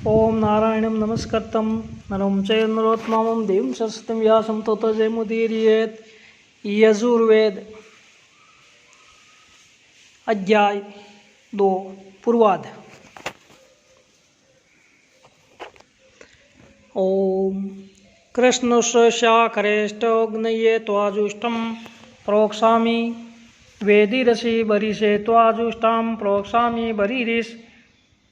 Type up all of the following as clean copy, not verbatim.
ओम नारायणं नमस्कृतं नरं चैव नरोत्तमं देवीं सरस्वतीं व्यासं ततो जयमुदीरयेत्। यजुर्वेद अध्याय 2 पूर्वाध। ओम कृष्णस्य शाकरेष्टोग्नये त्वाजुष्टं प्रोक्षामि वेदिरसि बरिषे त्वाजुष्टां प्रोक्षामि बरिरिष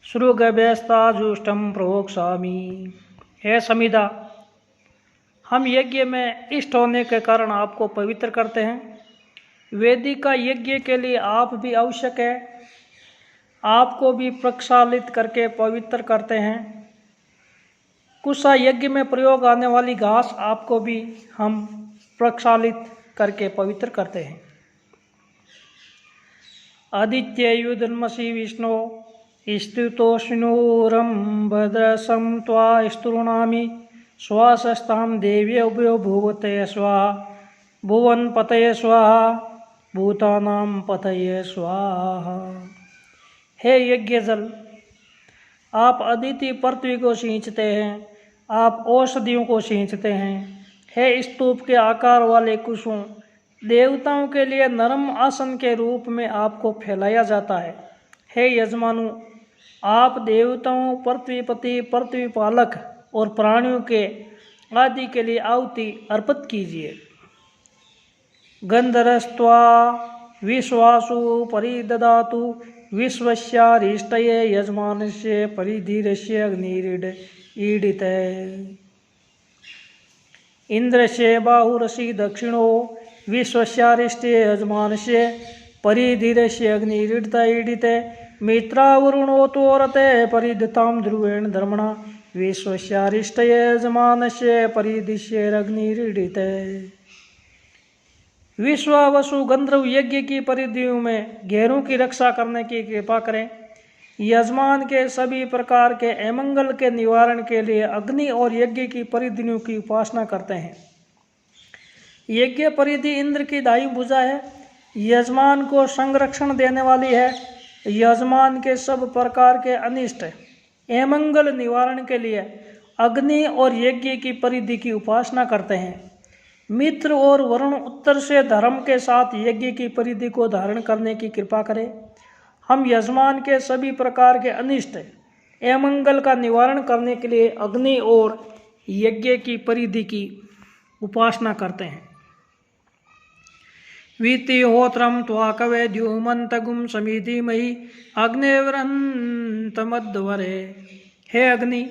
श्रुगभ्यस्ताजुष्टं प्रोक्षामि। हे समिधा, हम यज्ञ में इष्ट होने के कारण आपको पवित्र करते हैं। वेदी का यज्ञ के लिए आप भी आवश्यक है, आपको भी प्रक्षालित करके पवित्र करते हैं। कुशा यज्ञ में प्रयोग आने वाली घास आपको भी हम प्रक्षालित करके पवित्र करते हैं। आदित्य युधन्मसि विष्णु स्तुतोष्णुरं भद्रसं त्वा स्तुर्णामि श्वासस्तां देव्यो भुवते स्वाहा भुवन पतये स्वाहा भूतानां पतये स्वाहा। हे यज्ञ जल, आप अदिति पृथ्वी को सींचते हैं, आप औषधियों को सींचते हैं। हे स्तूप के आकार वाले कुसुम, देवताओं के लिए नरम आसन के रूप में आपको फैलाया जाता है। हे यजमानु, आप देवताओं, पृथ्वीपति, पृथ्वी पालक और प्राणियों के आदि के लिए आहुति अर्पित कीजिए। गंधरस्त्वा विश्वासु परिददातु विश्वस्यारिष्टये यजमानस्य परिधीरस्य अग्निरीडिते। इंद्रस्य बाहुरसि दक्षिणो विश्वस्यारिष्टये यजमानस्य परिधीरस्य अग्निरीडिते। मित्रावरुणोतोरते परिधतां ध्रुवेण धर्मणा विश्वस्यारिष्टये यजमानस्य परिधिश्यैरग्निरीडिते। विश्वावसु गंधर्व यज्ञ की परिधियों में घेरों की रक्षा करने की कृपा करें। यजमान के सभी प्रकार के अमंगल के निवारण के लिए अग्नि और यज्ञ की परिधियों की उपासना करते हैं। यज्ञ परिधि इंद्र की दाई भुजा है, यजमान को संरक्षण देने वाली है। यजमान के सब प्रकार के अनिष्ट अमंगल निवारण के लिए अग्नि और यज्ञ की परिधि की उपासना करते हैं। मित्र और वरुण उत्तर से धर्म के साथ यज्ञ की परिधि को धारण करने की कृपा करें। हम यजमान के सभी प्रकार के अनिष्ट अमंगल का निवारण करने के लिए अग्नि और यज्ञ की परिधि की उपासना करते हैं। वीतिहोत्रम त्वा कवे द्युमन्तगुं समिधिमहि अग्निवृन्तमध्वरे। हे अग्नि,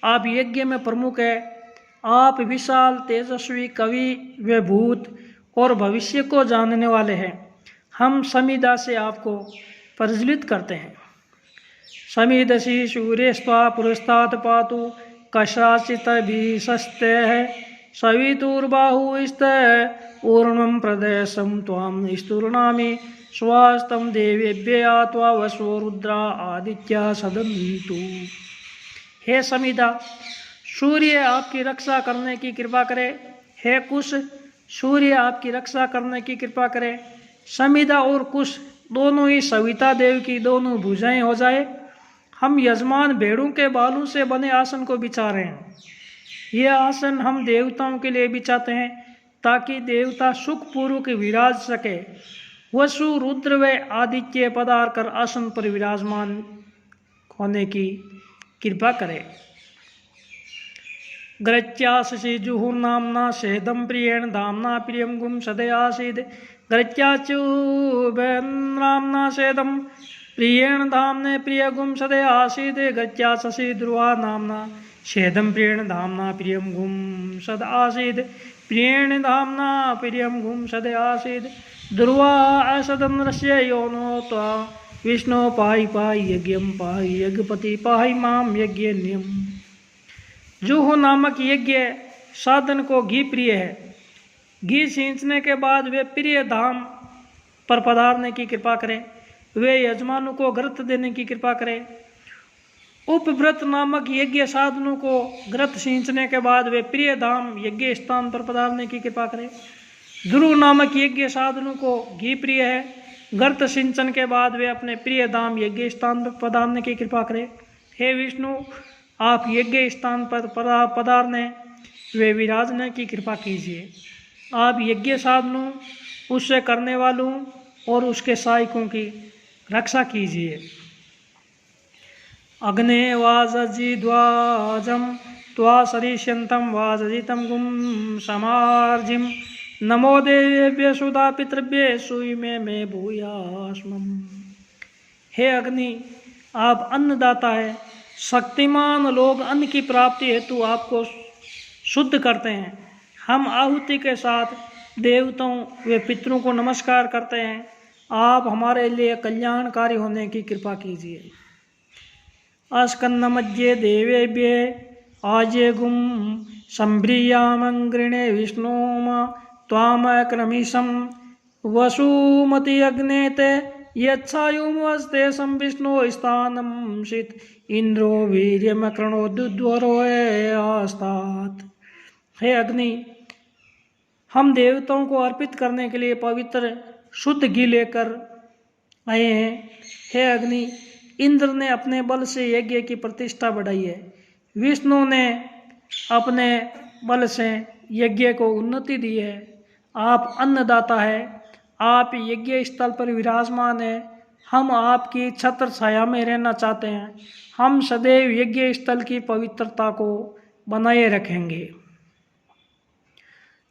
आप यज्ञ में प्रमुख है। आप विशाल, तेजस्वी, कवि व भूत और भविष्य को जानने वाले हैं। हम समिधा से आपको प्रज्वलित करते हैं। समिधसि सूर्यस्त्वा पुरस्तात् पातु कशाचित् विशस्तेः सवितुर्बाहुस्ते ऊर्णं प्रदेशं त्वां स्तुर्णामि स्वास्तं देवेभ्यः त्वा वसो रुद्रा आदित्या सदन्तु। हे समिधा, सूर्य आपकी रक्षा करने की कृपा करे। हे कुश, सूर्य आपकी रक्षा करने की कृपा करे। समिधा और कुश दोनों ही सविता देव की दोनों भुजाएं हो जाए। हम यजमान भेड़ों के बालों से बने आसन को बिछा रहे हैं। यह आसन हम देवताओं के लिए बिछाते हैं ताकि देवता सुखपूर्वक विराज सके। वसु, रुद्र व आदित्य पधार कर आसन पर विराजमान होने की कृपा करे। ग्रच्यासि जुहुर्नाम्ना सेदं प्रियेण धाम्ना प्रियं गुं सदयासीद। ग्रच्याच्युनाम्ना सेदं प्रियेण धाम्ने प्रिय गुं सदयासीद। ग्रच्यासि ध्रुवा नाम्ना सेदं प्रियेण धाम्ना प्रियं गुं सदासीद। प्रियेण धाम्ना प्रियं गुं सदयासीद। ध्रुवा असदन्द्रस्य योनो त्वा विष्णु पाहि पाहि यज्ञं पाहि यज्ञपति पाहि मां यज्ञन्यम्। जुहू नामक यज्ञ साधन को घी प्रिय है। घी सींचने के बाद वे प्रिय धाम पर पधारने की कृपा करें। वे यजमानों को घृत देने की कृपा करें। उपव्रत नामक यज्ञ साधनों को घृत सींचने के बाद वे प्रिय धाम यज्ञ स्थान पर पधारने की कृपा करें। ध्रुव नामक यज्ञ साधनों को घी प्रिय है। घृत सिंचन के बाद वे अपने प्रिय धाम यज्ञ स्थान पर पधारने की कृपा करें। हे विष्णु, आप यज्ञ स्थान पर पधारने वे विराजने की कृपा कीजिए। आप यज्ञ साधनों, उससे करने वालों और उसके सहायकों की रक्षा कीजिए। अग्ने वाजजिद्वाजं त्वा सरिष्यन्तं वाजजितं गुं समार्जिं नमो देवेभ्य सुधा पितृभ्य सुइमे में भूयास्मम्। हे अग्नि, आप अन्नदाता है। शक्तिमान लोग अन्न की प्राप्ति हेतु आपको शुद्ध करते हैं। हम आहुति के साथ देवताओं व पितरों को नमस्कार करते हैं। आप हमारे लिए कल्याणकारी होने की कृपा कीजिए। अस्कन्नमज्ये देवेभ्य आजे गुम संभ्रियामंग्रिणे विष्णुम त्वामक्रमीशं वसुमति अग्नेते यच्छायुमस्ते संविष्णु स्थानं शीत इंद्रो वीर्यमकृणोद्वरो आस्तात्। हे अग्नि, हम देवताओं को अर्पित करने के लिए पवित्र शुद्ध घी लेकर आए हैं। हे अग्नि, इंद्र ने अपने बल से यज्ञ की प्रतिष्ठा बढ़ाई है। विष्णु ने अपने बल से यज्ञ को उन्नति दी है। आप अन्नदाता है। आप यज्ञ स्थल पर विराजमान है। हम आपकी छत्र छाया में रहना चाहते हैं। हम सदैव यज्ञ स्थल की पवित्रता को बनाए रखेंगे।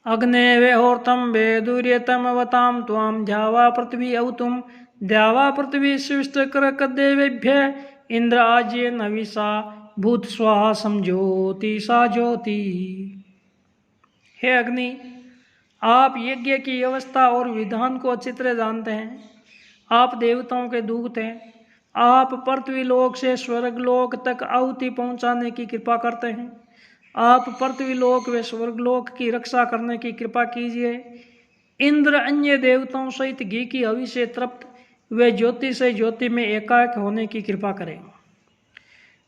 अग्ने वेहोर्तम वेदुर्यतम अवताम त्वाम द्यावा पृथ्वी अवतुम द्यावा पृथ्वी शिष्टकर देवेभ्य इंद्र आज्य नविसा भूत स्वाहा समज्योति सा ज्योति। हे अग्नि, आप यज्ञ की व्यवस्था और विधान को अच्छी तरह जानते हैं। आप देवताओं के दूत हैं। आप पृथ्वी लोक से स्वर्ग लोक तक आहुति पहुंचाने की कृपा करते हैं। आप पृथ्वी लोक व स्वर्ग लोक की रक्षा करने की कृपा कीजिए। इंद्र अन्य देवताओं सहित घी की हवि से तृप्त वे ज्योति से ज्योति में एकाएक होने की कृपा करें।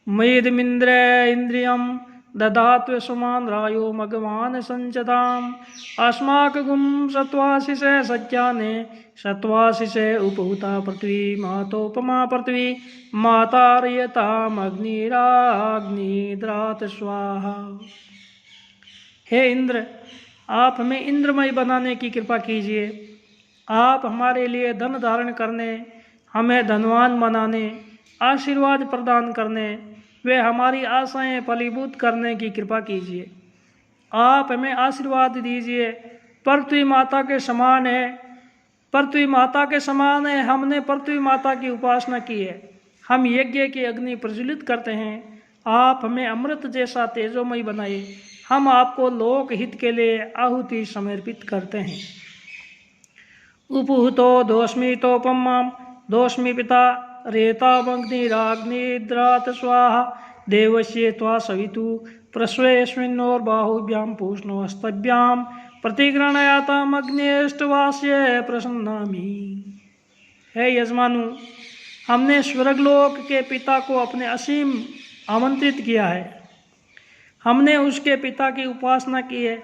मयिदमिंद्र इंद्रियम दधात सुमान रायो मगवान संचताम अस्माक गुम सत्वाशिष सज्जाने सत्वाशिष उपहुता पृथ्वी मातोपमा पृथ्वी मातार्यताम अग्निराग्निद्रात स्वाहा। हे इंद्र, आप हमें इंद्रमय बनाने की कृपा कीजिए। आप हमारे लिए धन धारण करने, हमें धनवान बनाने, आशीर्वाद प्रदान करने वे हमारी आशाएं फलीभूत करने की कृपा कीजिए। आप हमें आशीर्वाद दीजिए। पृथ्वी माता के समान है। पृथ्वी माता के समान है। हमने पृथ्वी माता की उपासना की है। हम यज्ञ की अग्नि प्रज्वलित करते हैं। आप हमें अमृत जैसा तेजोमय बनाइए। हम आपको लोक हित के लिए आहुति समर्पित करते हैं। उपहुतो दोष्मितोपमाम दोष्मि पिता रेतावग्निराग्निद्रात स्वाहा देवस्य त्वा सवितु प्रस्वेस्मिन्नोर्बाहुभ्यां पूष्णोस्तभ्यां प्रतिगृह्णायाताम अग्नेष्टवास्य प्रसन्नामि। हे यजमानु, हमने स्वर्गलोक के पिता को अपने असीम आमंत्रित किया है। हमने उसके पिता की उपासना की है।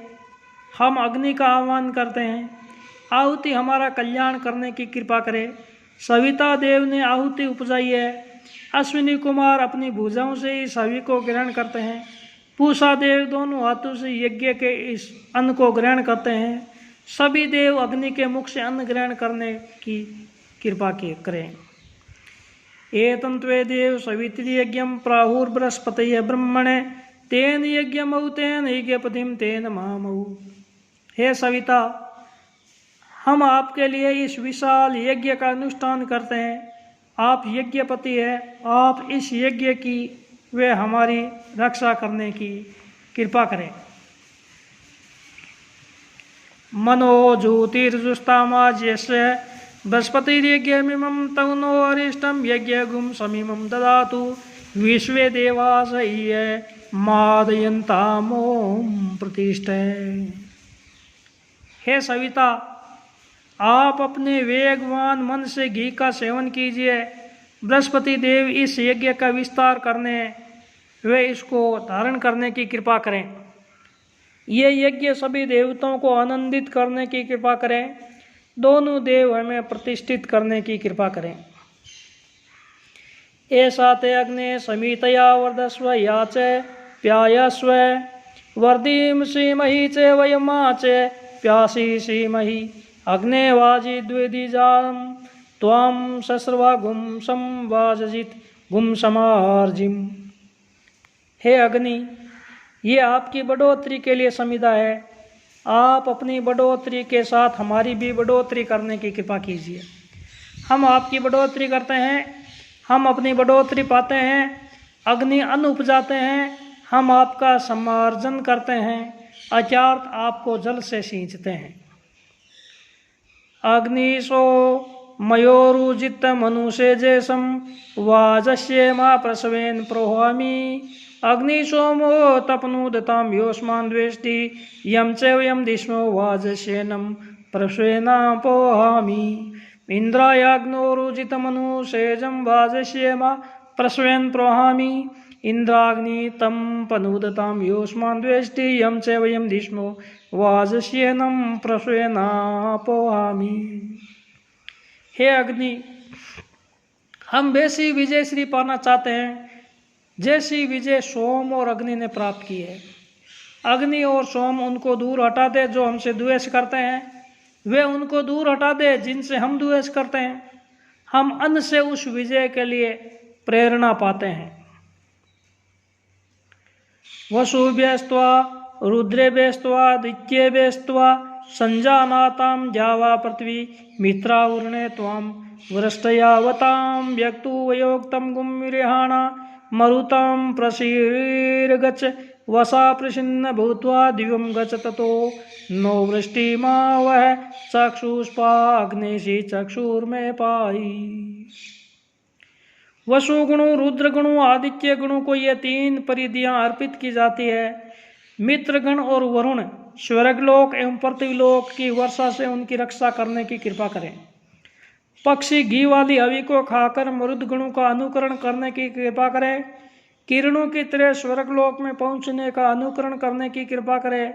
हम अग्नि का आह्वान करते हैं। आहुति हमारा कल्याण करने की कृपा करें। सविता देव ने आहुति उपजाई है। अश्विनी कुमार अपनी भुजाओं से इस हवि को ग्रहण करते हैं। पूषा देव दोनों हाथों से यज्ञ के इस अन्न को ग्रहण करते हैं। सभी देव अग्नि के मुख से अन्न ग्रहण करने की कृपा करें। एतन्त्वे देव सवित्री यज्ञम प्राहुर्बृहस्पतये ब्रह्मणे तेन यज्ञमौ तेन यज्ञपतिम तेन महामौ। हे सविता, हम आपके लिए इस विशाल यज्ञ का अनुष्ठान करते हैं। आप यज्ञपति हैं। आप इस यज्ञ की वे हमारी रक्षा करने की कृपा करें। मनो ज्योतिर्जुष्टामाज्यस्य बृहस्पतिर्यज्ञमिमं तौनो अरिष्टं यज्ञगुं समिमं ददातु विश्वे देवासह्य मादयन्तामों प्रतिष्ठे। हे सविता, आप अपने वेगवान मन से घी का सेवन कीजिए। बृहस्पति देव इस यज्ञ का विस्तार करने वे इसको धारण करने की कृपा करें। ये यज्ञ सभी देवताओं को आनंदित करने की कृपा करें। दोनों देव हमें प्रतिष्ठित करने की कृपा करें। ऐसा ते अग्ने समीतया वर्धस्व या च प्यायस्व वर्धीं श्रीमहि च वयमा च प्यासी श्रीमहि अग्ने वाजी द्विदिजां त्वां सस्रवा गुम संवाजित गुम समार्जिम। हे अग्नि, ये आपकी बढ़ोतरी के लिए संविदा है। आप अपनी बढ़ोतरी के साथ हमारी भी बढ़ोतरी करने की कृपा कीजिए। हम आपकी बढ़ोतरी करते हैं, हम अपनी बढ़ोतरी पाते हैं। अग्नि अन्न उपजाते हैं, हम आपका सम्मार्जन करते हैं, अचार्थ आपको जल से सींचते हैं। अग्निशो मयोरुजित मनुष्य जैसम वाजस्ये मा प्रसवेन प्रोहामी अग्निशोमो तपनुदताम योस्मान द्वेष्टि यम च वयम दिश्मो वाजस्येनम प्रसवेना पोहामी इंद्रायाग्नोरुजित मनुषेजम वाजस्ये मा प्रसवेन प्रोहामी इंद्राग्नि तम पनुदताम योस्मान द्वेष्टि यम च वयम दिश्मो वाजस्येनम प्रसवेना पोहामी। हे अग्नि, हम वैसी विजय श्री पाना चाहते हैं जैसी विजय सोम और अग्नि ने प्राप्त की है। अग्नि और सोम उनको दूर हटा दे जो हमसे द्वेष करते हैं, वे उनको दूर हटा दे जिनसे हम द्वेष करते हैं। हम अन्न से उस विजय के लिए प्रेरणा पाते हैं। वसुभ्यस्त्वा रुद्रेभ्यस्त्वा दित्येभ्यस्त्वा संजानातां जावा पृथ्वी मित्रावृणे त्वां वृष्टयावतां व्यक्तु वयोक्तं गुम्मिरिहाणा मरुतां प्रसीर्गच्छ वसा प्रसिन्न भूत्वा दिव्यं गच्छ ततो नो वृष्टिमा वह चक्षुष्पा अग्नेशि चक्षुर्मे पाई। वसु गुणों, रुद्र गुणों, आदित्य गुणों को ये 3 परिधियां अर्पित की जाती है। मित्रगण और वरुण स्वर्गलोक एवं पृथ्वीलोक की वर्षा से उनकी रक्षा करने की कृपा करें। पक्षी घी वाली हवि को खाकर मरुद गुणों का अनुकरण करने की कृपा करें। किरणों की तरह स्वर्गलोक में पहुंचने का अनुकरण करने की कृपा करें।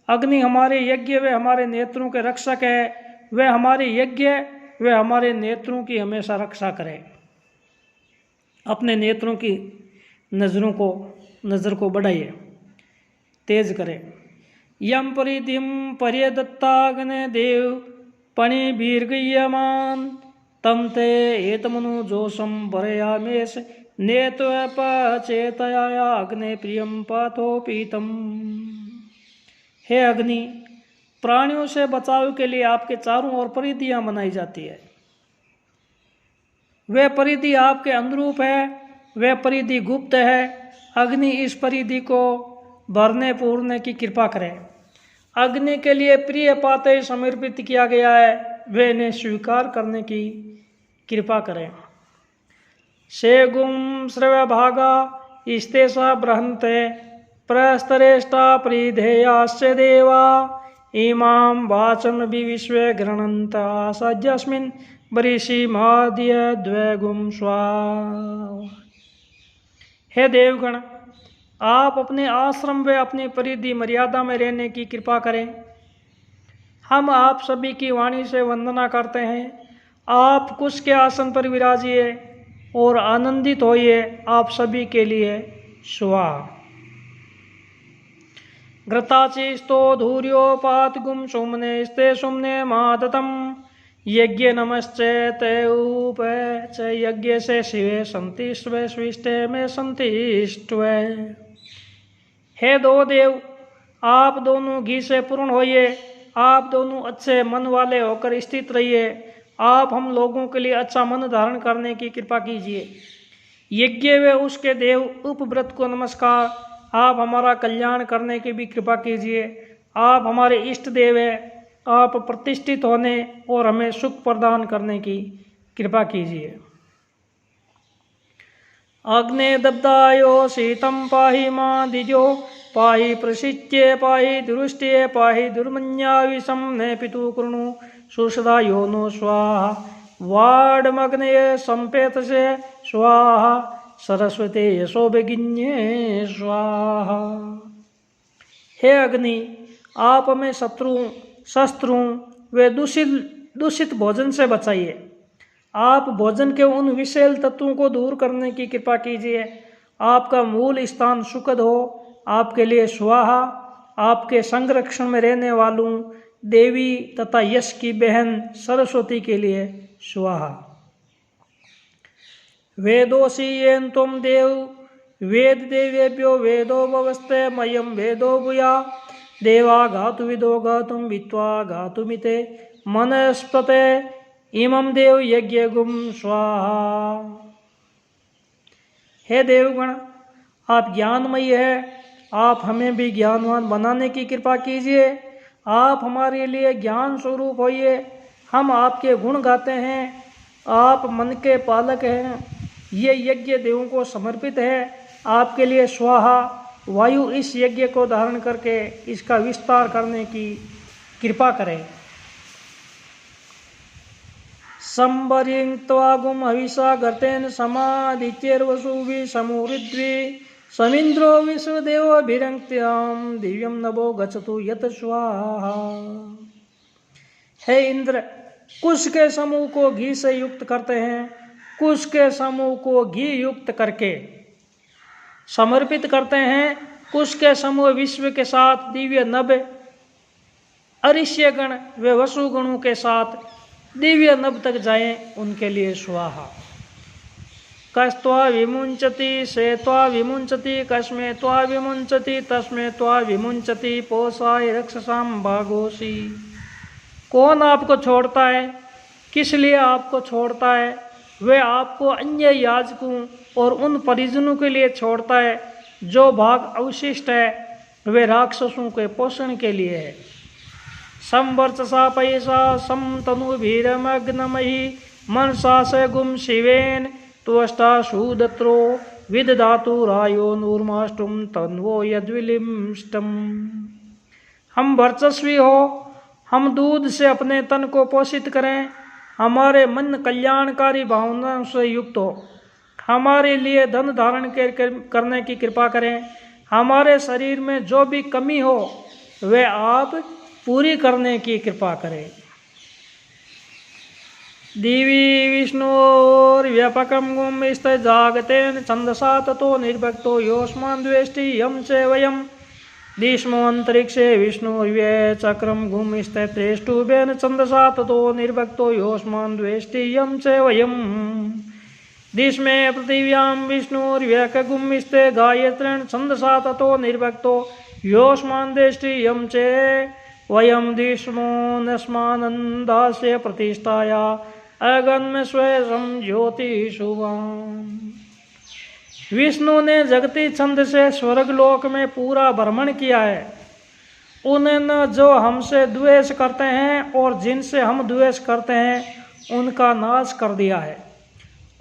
अग्नि हमारे यज्ञ व हमारे नेत्रों के रक्षक है। वे हमारे यज्ञ व हमारे नेत्रों की हमेशा रक्षा करें। अपने नेत्रों की नज़र को बढ़ाइए, तेज करें। यम परिधिम पर्यदत्ताग्ने देव पणि भीर्गयमान तम ते एतमनु जोशम बरयामेश नेत्वपचेतया अग्ने प्रियम पाथो पीतम। हे अग्नि, प्राणियों से बचाव के लिए आपके चारों ओर परिधियां बनाई जाती है। वह परिधि आपके अनुरूप है, वह परिधि गुप्त है। अग्नि इस परिधि को भरने पूरने की कृपा करें। अग्नि के लिए प्रिय पाते समर्पित किया गया है, वे इन्हें स्वीकार करने की कृपा करें। शेगुम श्रव्य भागा इस्तेसा बृहंते प्रस्तरेष्टा परिधेयास्य देवा इमां वाचम विश्वे गृणंत आसज्यस्मिन् बरिषि माद्य द्वैगुम स्वाहा। हे देवगण, आप अपने आश्रम व अपनी परिधि मर्यादा में रहने की कृपा करें। हम आप सभी की वाणी से वंदना करते हैं। आप कुश के आसन पर विराजिए और आनंदित होइए। आप सभी के लिए स्वाहा। घृताचिस्तो धूर्योपात गुम सुमने स्ते सुमने माततम यज्ञ नमश्चैते उप च यज्ञ से शिवे संतिष्ठवे स्विष्टे में संतिष्ठवे। हे दो देव, आप दोनों घी से पूर्ण होइए। आप दोनों अच्छे मन वाले होकर स्थित रहिए। आप हम लोगों के लिए अच्छा मन धारण करने की कृपा कीजिए। यज्ञ व उसके देव उपव्रत को नमस्कार। आप हमारा कल्याण करने की भी कृपा कीजिए। आप हमारे इष्ट देव हैं। आप प्रतिष्ठित होने और हमें सुख प्रदान करने की कृपा कीजिए। अग्ने दब्दायो शीतम पाहि मां दिजो पाहि प्रसिच्ये पाहि दुरुष्ट्ये पाहि दुर्मन्याविषम ने पितु कृणु सुषदा योनो स्वाहा वाडमग्ने संपेत से स्वाहा सरस्वती यशो बेगिन्ये स्वाहा। हे अग्नि, आप हमें शस्त्रों व दूषित भोजन से बचाइए। आप भोजन के उन विषैल तत्वों को दूर करने की कृपा कीजिए। आपका मूल स्थान सुखद हो, आपके लिए स्वाहा। आपके संरक्षण में रहने वालों देवी तथा यश की बहन सरस्वती के लिए स्वाहा। वेदोसी येन त्वं देव वेद देवेभ्यो वेदो भवस्ते मयम वेदो भूया देवा गातु विदो गातुम वित्वा गातुमिते मनस्पते इमं देव यज्ञ गुम स्वाहा। हे देवगण, आप ज्ञानमयी है, आप हमें भी ज्ञानवान बनाने की कृपा कीजिए। आप हमारे लिए ज्ञान स्वरूप होइए। हम आपके गुण गाते हैं। आप मन के पालक हैं। ये यज्ञ देवों को समर्पित है। आपके लिए स्वाहा। वायु इस यज्ञ को धारण करके इसका विस्तार करने की कृपा करें। संबरिं त्वागुम हविषा गर्तेन समादित्यर्वसुभि समूरिद्वि समिन्द्रो विश्वदेवभिरंक्त्याम दिव्यम नभो गच्छतु यत स्वाहा। हे इंद्र, कुश के समूह को घी से युक्त करते हैं। कुश के समूह को घी युक्त करके समर्पित करते हैं। कुश के समूह विश्व के साथ दिव्य नभ अरिष्य गण व वसुगणों के साथ दिव्य नभ तक जाएं, उनके लिए स्वाहा। कस्त्वा विमुंचति सेत्वा विमुंचति कस्मे त्वा विमुंचति तस्मे त्वा विमुंचति पोषाय रक्षसाम भागोसी। कौन आपको छोड़ता है, किस लिए आपको छोड़ता है? वह आपको अन्य याजकों और उन परिजनों के लिए छोड़ता है। जो भाग अवशिष्ट है वे राक्षसों के पोषण के लिए है। संवर्चसा पैसा समतनुभिरमग्नमयी मनसा से गुम शिवेन त्वष्टा सुदत्रो विदधातु रायो नूर्माष्टुम तन्वो यद्विलिष्टम। हम वर्चस्वी हो, हम दूध से अपने तन को पोषित करें। हमारे मन कल्याणकारी भावनाओं से युक्त हो। हमारे लिए धन धारण करने की कृपा करें। हमारे शरीर में जो भी कमी हो वे आप पूरी करने की कृपा करें। दिवी विष्णुर्व्यापकं गुम जागतेन छंदसा ततो निर्भक्तो योऽस्मान् द्वेष्टि यं च वयम् दीष्मोऽन्तरिक्षे विष्णुर्व्ये चक्रम गुम त्रेष्टुभेन छंदसा ततो निर्भक्तो योऽस्मान् द्वेष्टि यं च वयम् दीष्मे पृथिव्यां विष्णुर्व्यकगुम गायत्रेण छंदसा ततो निर्भक्तो योऽस्मान् द्वेष्टि यं च वयम् दीष्मो नस्मानन्दास्य प्रतिष्ठाया अगम्य स्वयं ज्योति शुभम्। विष्णु ने जगती छंद से स्वर्गलोक में पूरा भ्रमण किया है। उन्होंने जो हमसे द्वेष करते हैं और जिनसे हम द्वेष करते हैं उनका नाश कर दिया है।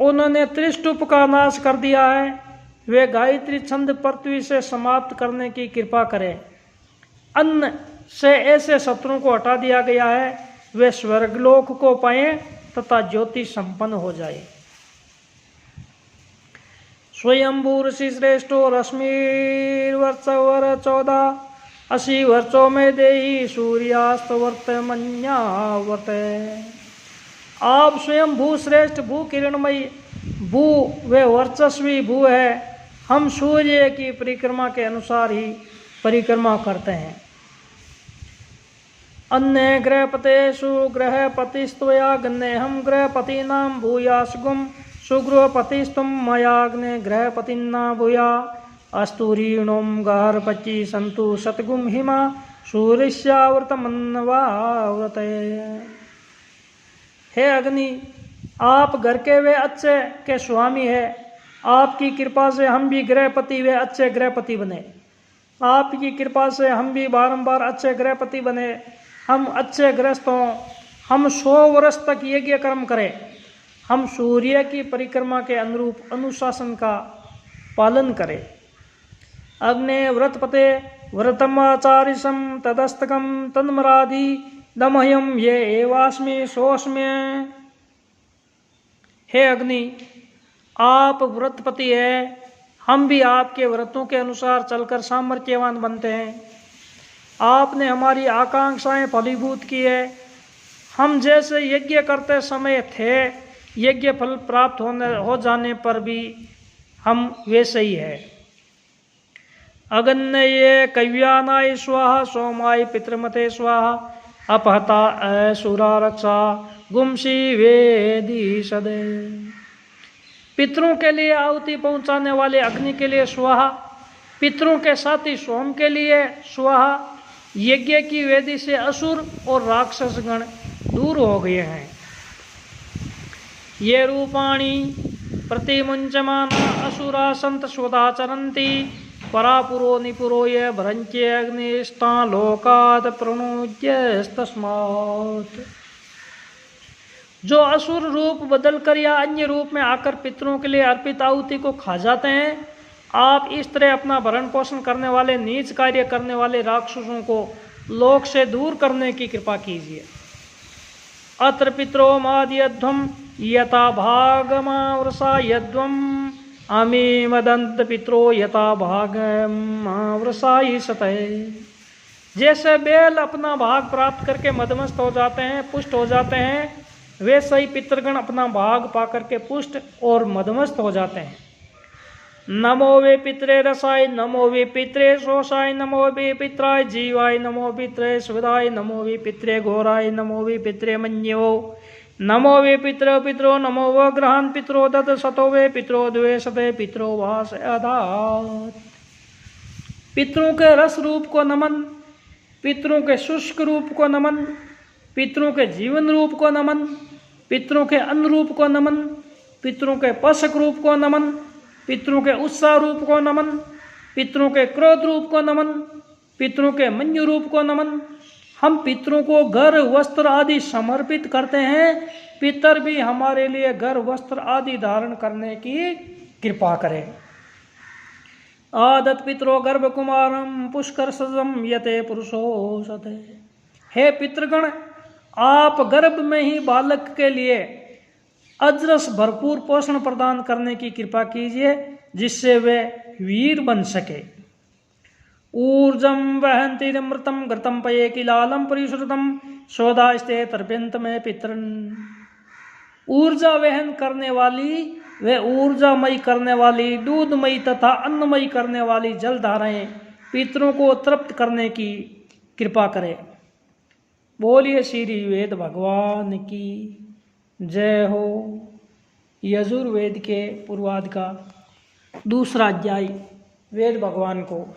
उन्होंने त्रिष्टुप का नाश कर दिया है। वे गायत्री छंद पृथ्वी से समाप्त करने की कृपा करें। अन्न से ऐसे शत्रुओं को हटा दिया गया है। वे स्वर्गलोक को पाएं तथा ज्योति संपन्न हो जाए। स्वयंभू ऋषि श्रेष्ठो रश्मिर्वर्चवर 14 वर्षों में देही सूर्यास्त वर्त मन्यावर्त। आप स्वयं भू श्रेष्ठ, भू किरणमयी, भू वे वर्चस्वी भू है। हम सूर्य की परिक्रमा के अनुसार ही परिक्रमा करते हैं। अन्य ग्रहपतेषु ग्रहपतिस्त्वया गन्नेहं ग्रहपतीनां भूयासुगुं सुगृहपतिस्तुं मयाग्ने ग्रहपतिना भूया अस्तूरीणों गार्पची सन्तु सतगुम हिमा सूर्यस्यावृतमन्वावृत। हे अग्नि, आप घर के वे अच्छे के स्वामी है। आपकी कृपा से हम भी गृहपति वे अच्छे गृहपति बने। आपकी कृपा से हम भी बारंबार अच्छे गृहपति बने। हम अच्छे गृहस्थ हों। हम 100 वर्ष तक यज्ञ कर्म करें। हम सूर्य की परिक्रमा के अनुरूप अनुशासन का पालन करें। अग्ने व्रतपते व्रतमाचारिषं तदस्तकं तन्मराधि दमह्यं ये एवास्मि सोऽस्मि। हे अग्नि, आप व्रतपति है। हम भी आपके व्रतों के अनुसार चलकर सामर्थ्यवान बनते हैं। आपने हमारी आकांक्षाएं फलीभूत की है। हम जैसे यज्ञ करते समय थे यज्ञ फल प्राप्त हो जाने पर भी हम वैसे ही है। अगन्य कव्यानाय स्वाहा सोमाय पितृमते स्वाहा अपहता असुरा रक्षा गुमसी वेदी सदे। पितरों के लिए आहुति पहुंचाने वाले अग्नि के लिए स्वाहा, पितरों के साथी सोम के लिए स्वाहा। यज्ञ की वेदी से असुर और राक्षस गण दूर हो गए हैं। ये रूपाणी प्रतिमुंचमाना असुरा संत स्वदाचरन्ति परापुरो निपुरो ये भ्रंचे अग्निस्ता लोकात् प्रणुज्यस्तस्मात्। जो असुर रूप बदलकर या अन्य रूप में आकर पितरों के लिए अर्पित आहुति को खा जाते हैं, आप इस तरह अपना भरण पोषण करने वाले नीच कार्य करने वाले राक्षसों को लोक से दूर करने की कृपा कीजिए। अत्र पितरो माद्यध्वम यथा भागमावृषा यद्वम अमी मदंत पितरो यथा भागमावृषा सतः। जैसे बैल अपना भाग प्राप्त करके मदमस्त हो जाते हैं, पुष्ट हो जाते हैं, वैसे ही पितृगण अपना भाग पाकर के पुष्ट और मदमस्त हो जाते हैं। नमो वे पितरे रसाय नमो वे पितरे शोषाय नमो वे पित्राय जीवाय नमो पितरे सुविधाय नमो वे पितरे घोराय नमो वे पितरे मन्यो नमो वे पितरो पितरो नमो व ग्रहान पितरो दत्त सतो वे पितरो द्वेषते पितरो वास अधात। पितरों के रस रूप को नमन, पितरों के शुष्क रूप को नमन, पितरों के जीवन रूप को नमन, पितरों के अन्न रूप को नमन, पितरों के पशक रूप को नमन, पितरों के उत्साह रूप को नमन, पितरों के क्रोध रूप को नमन, पितरों के मन्यु रूप को नमन। हम पितरों को घर वस्त्र आदि समर्पित करते हैं, पितर भी हमारे लिए घर वस्त्र आदि धारण करने की कृपा करें। आदत पितरो गर्भ कुमारम पुष्कर सजम यते पुरुषो सते। हे पितृगण, आप गर्भ में ही बालक के लिए अजरस भरपूर पोषण प्रदान करने की कृपा कीजिए, जिससे वे वीर बन सके। ऊर्जम वहंती मृतम घृतम पये किलालम परिश्रुतम स्वदास्ते तर्प्यंत में पितरन। ऊर्जा वहन करने वाली वे ऊर्जामयी करने वाली दूधमयी तथा अन्नमयी करने वाली जलधाराएं पितरों को तृप्त करने की कृपा करें। बोलिए श्री वेद भगवान की जय हो। यजुर्वेद के पूर्वाध का दूसरा अध्याय वेद भगवान को